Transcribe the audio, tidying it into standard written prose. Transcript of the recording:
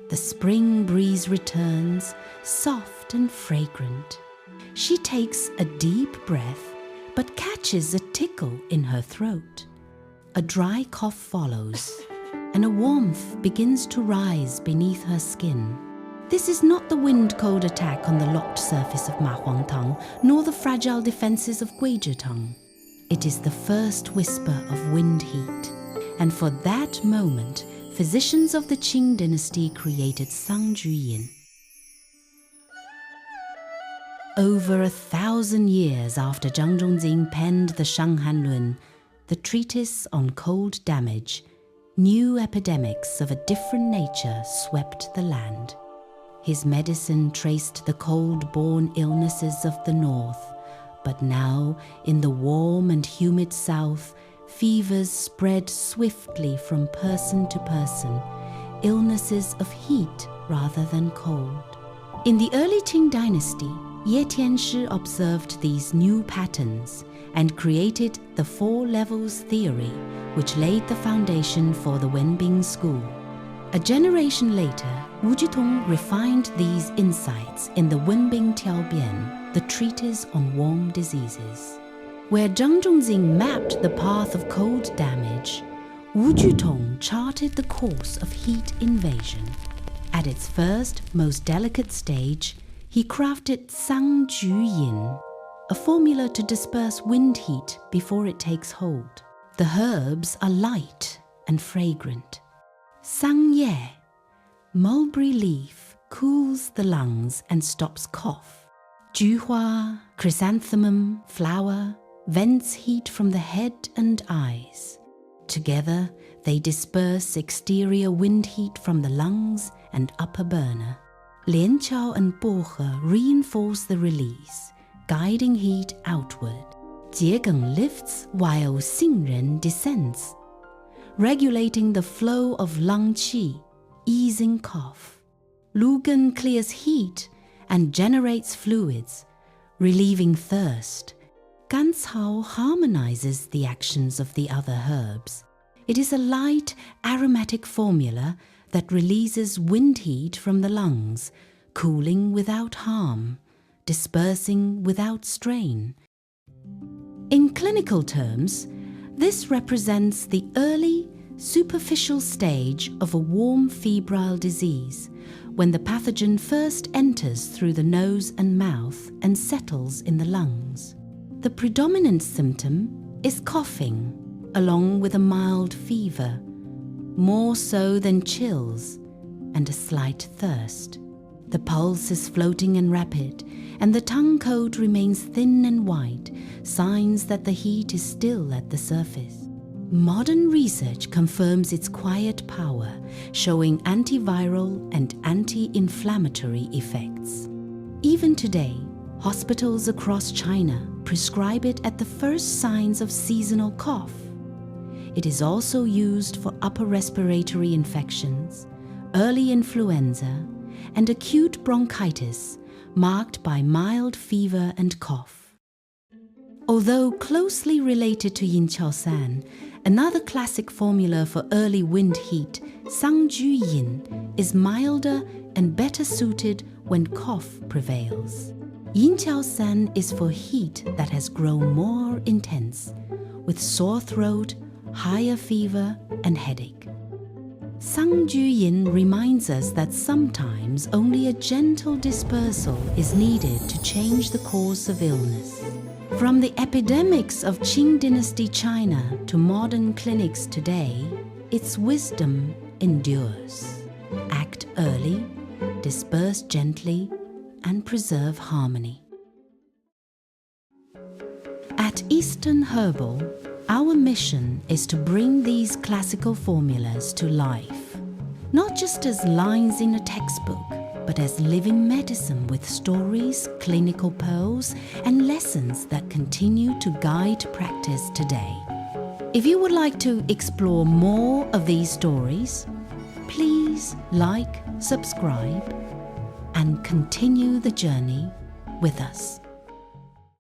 The spring breeze returns, soft and fragrant. She takes a deep breath, but catches a tickle in her throat. A dry cough follows, and a warmth begins to rise beneath her skin. This is not the wind-cold attack on the locked surface of Ma Huangtang, nor the fragile defenses of Jutong. It is the first whisper of wind heat, and for that moment, physicians of the Qing dynasty created Sang Ju Yin. Over 1,000 years after Zhongjing penned the Shang Hanlun, the treatise on cold damage, new epidemics of a different nature swept the land. His medicine traced the cold-borne illnesses of the north, but now, in the warm and humid south, fevers spread swiftly from person to person, illnesses of heat rather than cold. In the early Qing dynasty, Ye Tianshi observed these new patterns and created the Four Levels theory, which laid the foundation for the Wen Bing school. A generation later, Jutong refined these insights in the Wen Bing Bian, the treatise on warm diseases. Where Zhongjing mapped the path of cold damage, Jutong charted the course of heat invasion. At its first, most delicate stage, he crafted Sang Ju Yin, a formula to disperse wind heat before it takes hold. The herbs are light and fragrant. Sang Ye, mulberry leaf, cools the lungs and stops cough. Juhua, chrysanthemum, flower, vents heat from the head and eyes. Together, they disperse exterior wind heat from the lungs and upper burner. Lianqiao and Bohe reinforce the release, guiding heat outward. Jiegeng lifts while Xingren descends, regulating the flow of lung qi, easing cough. Lugen clears heat and generates fluids, relieving thirst. Gancao harmonizes the actions of the other herbs. It is a light, aromatic formula that releases wind heat from the lungs, cooling without harm, dispersing without strain. In clinical terms, this represents the early, superficial stage of a warm febrile disease, when the pathogen first enters through the nose and mouth and settles in the lungs. The predominant symptom is coughing, along with a mild fever, more so than chills, and a slight thirst. The pulse is floating and rapid, and the tongue coat remains thin and white, signs that the heat is still at the surface. Modern research confirms its quiet power, showing antiviral and anti-inflammatory effects. Even today, hospitals across China prescribe it at the first signs of seasonal cough. It is also used for upper respiratory infections, early influenza, and acute bronchitis marked by mild fever and cough. Although closely related to Yin Qiao San, another classic formula for early wind heat, Sang Ju Yin, is milder and better suited when cough prevails. Yin Qiao San is for heat that has grown more intense, with sore throat, higher fever, and headache. Sang Ju Yin reminds us that sometimes only a gentle dispersal is needed to change the course of illness. From the epidemics of Qing dynasty China to modern clinics today, its wisdom endures. Act early, disperse gently, and preserve harmony. At Eastern Herbal, our mission is to bring these classical formulas to life, not just as lines in a textbook, but as living medicine with stories, clinical pearls, and lessons that continue to guide practice today. If you would like to explore more of these stories, please like, subscribe, and continue the journey with us.